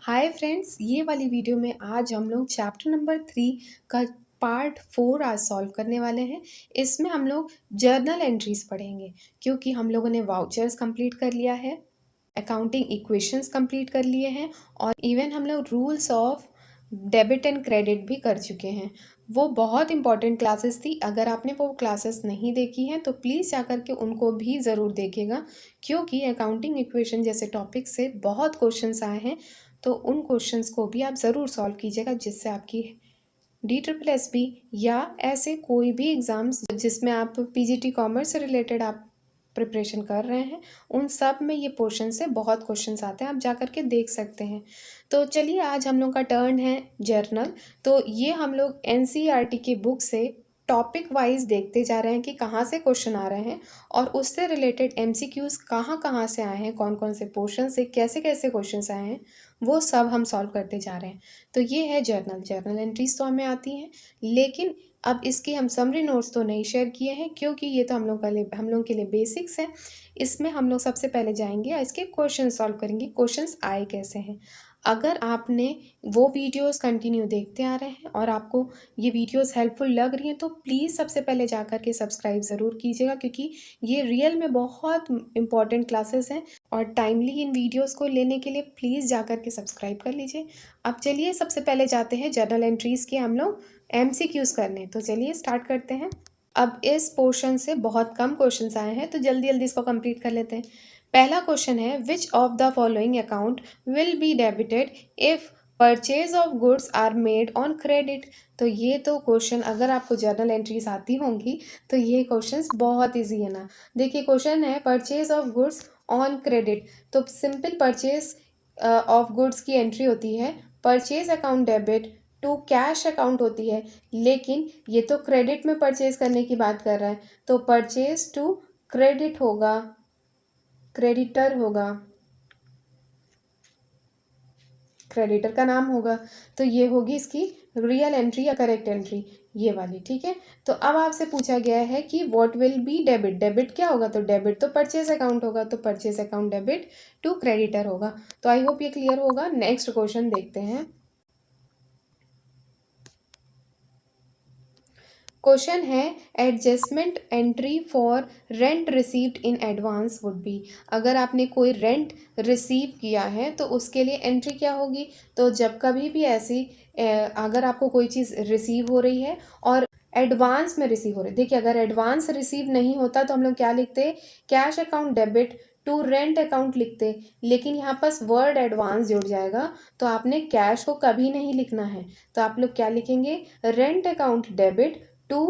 Hi friends, ये वाली video में आज हम लोग चैप्टर नंबर 3 का पार्ट 4 आज सॉल्व करने वाले हैं। इसमें हम लोग जर्नल एंट्रीज पढ़ेंगे क्योंकि हम लोगों ने वाउचर्स कंप्लीट कर लिया है, अकाउंटिंग इक्वेशंस कंप्लीट कर लिए हैं और इवन हम लोग rules of debit and credit भी कर चुके हैं। वो बहुत इंपॉर्टेंट क्लासेस थी। अगर आपने वो क्लासेस नहीं देखी हैं तो प्लीज़ जा कर के उनको भी ज़रूर देखिएगा क्योंकि अकाउंटिंग इक्वेशन जैसे टॉपिक से बहुत क्वेश्चंस आए हैं। तो उन क्वेश्चंस को भी आप ज़रूर सॉल्व कीजिएगा जिससे आपकी DSSB या ऐसे कोई भी एग्ज़ाम्स जिसमें आप PGT कॉमर्स से रिलेटेड आप प्रिपरेशन कर रहे हैं, उन सब में ये पोर्शन से बहुत क्वेश्चंस आते हैं, आप जा कर के देख सकते हैं। तो चलिए, आज हम लोग का टर्न है जर्नल। तो ये हम लोग NCERT की बुक से टॉपिक वाइज देखते जा रहे हैं कि कहाँ से क्वेश्चन आ रहे हैं और उससे रिलेटेड MCQs कहाँ कहाँ से आए हैं, कौन कौन से पोर्शन से कैसे कैसे क्वेश्चंस आए हैं, वो सब हम सॉल्व करते जा रहे हैं। तो ये है जर्नल एंट्रीज तो हमें आती हैं, लेकिन अब इसके हम समरी नोट्स तो नहीं शेयर किए हैं क्योंकि ये तो हम लोग के लिए बेसिक्स हैं। इसमें हम लोग सबसे पहले जाएंगे और इसके क्वेश्चन सॉल्व करेंगे, क्वेश्चंस आए कैसे हैं। अगर आपने वो वीडियोस कंटिन्यू देखते आ रहे हैं और आपको ये वीडियोस हेल्पफुल लग रही हैं तो प्लीज़ सबसे पहले जा कर के सब्सक्राइब ज़रूर कीजिएगा क्योंकि ये रियल में बहुत इंपॉर्टेंट क्लासेस हैं और टाइमली इन वीडियोस को लेने के लिए प्लीज़ जा कर के सब्सक्राइब कर लीजिए। अब चलिए, सबसे पहले जाते हैं जर्नल एंट्रीज़ के हम लोग MCQs करने। तो चलिए स्टार्ट करते हैं। अब इस पोर्शन से बहुत कम क्वेश्चंस आए हैं तो जल्दी जल्दी इसको कंप्लीट कर लेते हैं। पहला क्वेश्चन है, which of the following account will be debited if purchase of goods are made on credit. तो ये तो क्वेश्चन, अगर आपको जर्नल एंट्रीज आती होंगी तो ये क्वेश्चंस बहुत इजी है ना। देखिए, क्वेश्चन है purchase of goods on credit. तो सिंपल परचेज ऑफ गुड्स की एंट्री होती है purchase account debit to cash account होती है, लेकिन ये तो क्रेडिट में परचेज करने की बात कर रहा है तो परचेज टू क्रेडिट होगा, क्रेडिटर होगा, क्रेडिटर का नाम होगा। तो ये होगी इसकी रियल एंट्री या करेक्ट एंट्री, ये वाली। ठीक है, तो अब आपसे पूछा गया है कि what will be debit. Debit क्या होगा? तो डेबिट तो परचेज अकाउंट होगा, तो purchase account debit to creditor होगा। तो आई होप ये क्लियर होगा। नेक्स्ट क्वेश्चन देखते हैं। क्वेश्चन है, adjustment entry for rent received in advance would be. अगर आपने कोई रेंट रिसीव किया है तो उसके लिए एंट्री क्या होगी? तो जब कभी भी ऐसी अगर आपको कोई चीज़ रिसीव हो रही है और एडवांस में रिसीव हो रही है, देखिए अगर एडवांस रिसीव नहीं होता तो हम लोग क्या लिखते? Cash account debit to rent account लिखते, लेकिन यहाँ पास वर्ड एडवांस जुड़ जाएगा तो आपने कैश को कभी नहीं लिखना है। तो आप लोग क्या लिखेंगे? Rent account debit to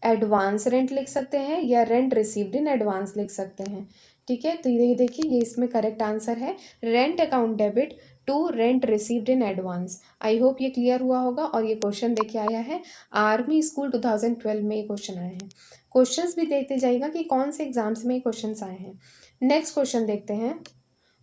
advance rent लिख सकते हैं या रेंट रिसीव्ड इन एडवांस लिख सकते हैं। ठीक है, तो ये देखिए, ये इसमें करेक्ट आंसर है rent account debit to rent received in advance. I hope ये क्लियर हुआ होगा। और ये क्वेश्चन देखिए आया है आर्मी स्कूल 2012 में, ये क्वेश्चन आए हैं। क्वेश्चंस भी देखते जाइएगा कि कौन से एग्जाम्स में ये क्वेश्चंस आए हैं। नेक्स्ट क्वेश्चन देखते हैं,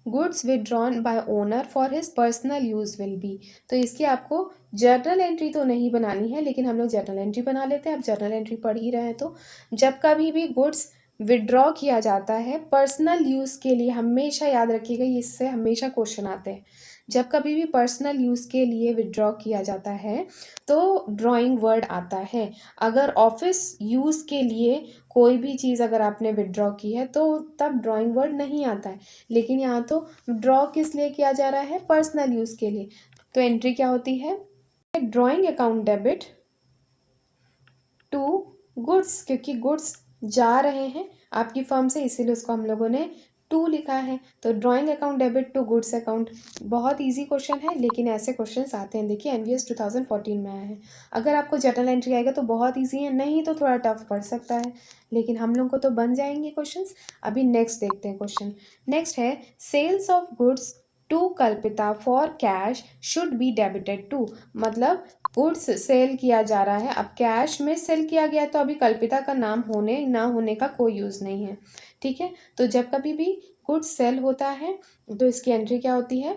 goods withdrawn bye owner for his personal use will be. तो इसकी आपको जर्नल एंट्री तो नहीं बनानी है, लेकिन हम लोग जर्नल एंट्री बना लेते हैं। अब जर्नल एंट्री पढ़ ही रहे हैं तो जब कभी भी गुड्स विदड्रॉ किया जाता है पर्सनल यूज़ के लिए, हमेशा याद रखिएगा, इससे हमेशा क्वेश्चन आते हैं। जब कभी भी पर्सनल यूज़ के लिए विदड्रॉ किया जाता है तो ड्राइंग वर्ड आता है। अगर ऑफिस यूज़ के लिए कोई भी चीज़ अगर आपने विदड्रॉ की है तो तब ड्राइंग वर्ड नहीं आता है, लेकिन यहाँ तो ड्रॉ किस लिए किया जा रहा है? पर्सनल यूज़ के लिए। तो एंट्री क्या होती है? Drawing account debit to goods, क्योंकि गुड्स जा रहे हैं आपकी फर्म से, इसीलिए उसको हम लोगों ने टू लिखा है। तो drawing account debit to goods account, बहुत इजी क्वेश्चन है, लेकिन ऐसे क्वेश्चंस आते हैं। देखिए NVS 2014 में आया है। अगर आपको जर्नल एंट्री आएगा तो बहुत इजी है, नहीं तो थोड़ा टफ पड़ सकता है, लेकिन हम लोग को तो बन जाएंगे क्वेश्चंस। अभी नेक्स्ट देखते हैं क्वेश्चन। नेक्स्ट है, sales of goods to Kalpita for cash should be debited to. मतलब गुड्स सेल किया जा रहा है, अब कैश में सेल किया गया तो अभी कल्पिता का नाम होने ना होने का कोई यूज़ नहीं है। ठीक है, तो जब कभी भी गुड्स सेल होता है तो इसकी एंट्री क्या होती है?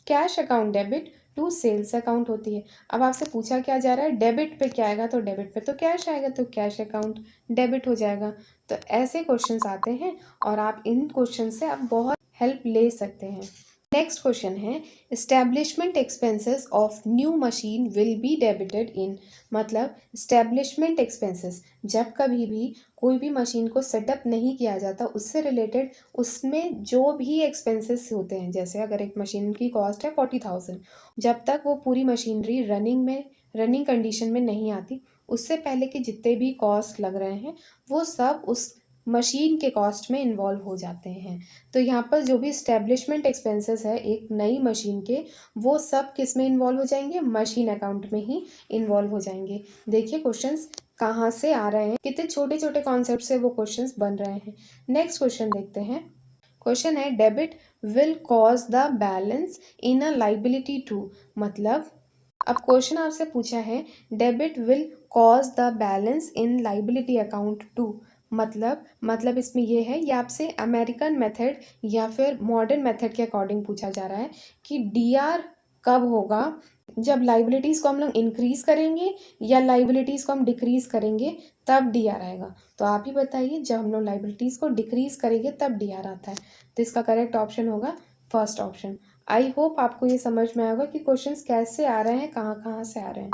Cash account debit to sales account होती है। अब आपसे पूछा क्या जा रहा है? डेबिट पे क्या आएगा? तो डेबिट पे तो कैश आएगा, तो कैश अकाउंट डेबिट हो जाएगा। तो ऐसे क्वेश्चंस आते हैं और आप इन क्वेश्चन से आप बहुत हेल्प ले सकते हैं। नेक्स्ट क्वेश्चन है establishment expenses of new machine will be debited in, मतलब एस्टेब्लिशमेंट एक्सपेंसेस जब कभी भी कोई भी मशीन को सेटअप नहीं किया जाता उससे रिलेटेड उसमें जो भी एक्सपेंसेस होते हैं, जैसे अगर एक मशीन की कॉस्ट है 40,000, जब तक वो पूरी मशीनरी रनिंग कंडीशन में नहीं आती उससे पहले के जितने भी कॉस्ट लग रहे हैं वो सब उस मशीन के कॉस्ट में इन्वॉल्व हो जाते हैं। तो यहाँ पर जो भी इस्टेब्लिशमेंट एक्सपेंसेस है एक नई मशीन के, वो सब किस में इन्वॉल्व हो जाएंगे, मशीन अकाउंट में ही इन्वॉल्व हो जाएंगे। देखिए क्वेश्चंस कहाँ से आ रहे हैं, कितने छोटे छोटे कॉन्सेप्ट से वो क्वेश्चंस बन रहे हैं। नेक्स्ट क्वेश्चन देखते हैं। क्वेश्चन है debit will cause the balance in a liability to, मतलब अब क्वेश्चन आपसे पूछा है debit will cause the balance in liability account to, मतलब इसमें ये है, ये आपसे अमेरिकन मेथड या फिर मॉडर्न मेथड के अकॉर्डिंग पूछा जा रहा है कि डीआर कब होगा, जब लाइबिलिटीज़ को हम लोग इंक्रीज करेंगे या लाइबिलिटीज़ को हम डिक्रीज करेंगे तब डीआर आएगा। तो आप ही बताइए, जब हम लोग लाइबिलिटीज़ को डिक्रीज करेंगे तब डीआर आता है। तो इसका करेक्ट ऑप्शन होगा फर्स्ट ऑप्शन। आई होप आपको ये समझ में आएगा कि क्वेश्चंस कैसे आ रहे हैं, कहाँ कहाँ से आ रहे हैं।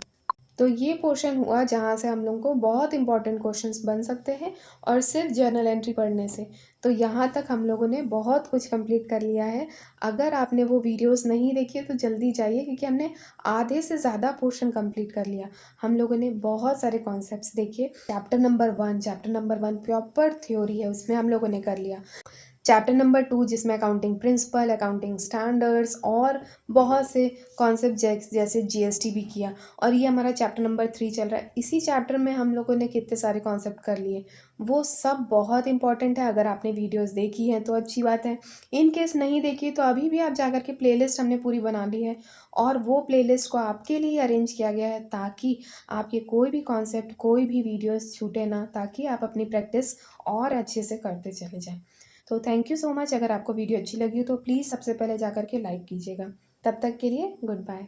तो ये पोर्शन हुआ जहाँ से हम लोग को बहुत इंपॉर्टेंट क्वेश्चंस बन सकते हैं और सिर्फ जर्नल एंट्री पढ़ने से। तो यहाँ तक हम लोगों ने बहुत कुछ कंप्लीट कर लिया है। अगर आपने वो वीडियोस नहीं देखी है तो जल्दी जाइए, क्योंकि हमने आधे से ज़्यादा पोर्शन कंप्लीट कर लिया। हम लोगों ने बहुत सारे कॉन्सेप्ट्स देखे। Chapter number one proper theory है, उसमें हम लोगों ने कर लिया। चैप्टर नंबर 2 जिसमें अकाउंटिंग प्रिंसिपल, अकाउंटिंग स्टैंडर्ड्स और बहुत से कॉन्सेप्ट जैसे जीएसटी भी किया। और ये हमारा चैप्टर नंबर 3 चल रहा है। इसी चैप्टर में हम लोगों ने कितने सारे कॉन्सेप्ट कर लिए, वो सब बहुत इंपॉर्टेंट है। अगर आपने वीडियोस देखी हैं तो अच्छी बात है, इन केस नहीं देखी तो अभी भी आप जाकर के प्लेलिस्ट हमने पूरी बना ली है और वो प्लेलिस्ट को आपके लिए अरेंज किया गया है ताकि आपके कोई भी कॉन्सेप्ट, कोई भी वीडियोस छूटे ना, ताकि आप अपनी प्रैक्टिस और अच्छे से करते चले जाएं। तो थैंक यू सो मच। अगर आपको वीडियो अच्छी लगी हो तो प्लीज़ सबसे पहले जाकर के लाइक कीजिएगा। तब तक के लिए गुड बाय।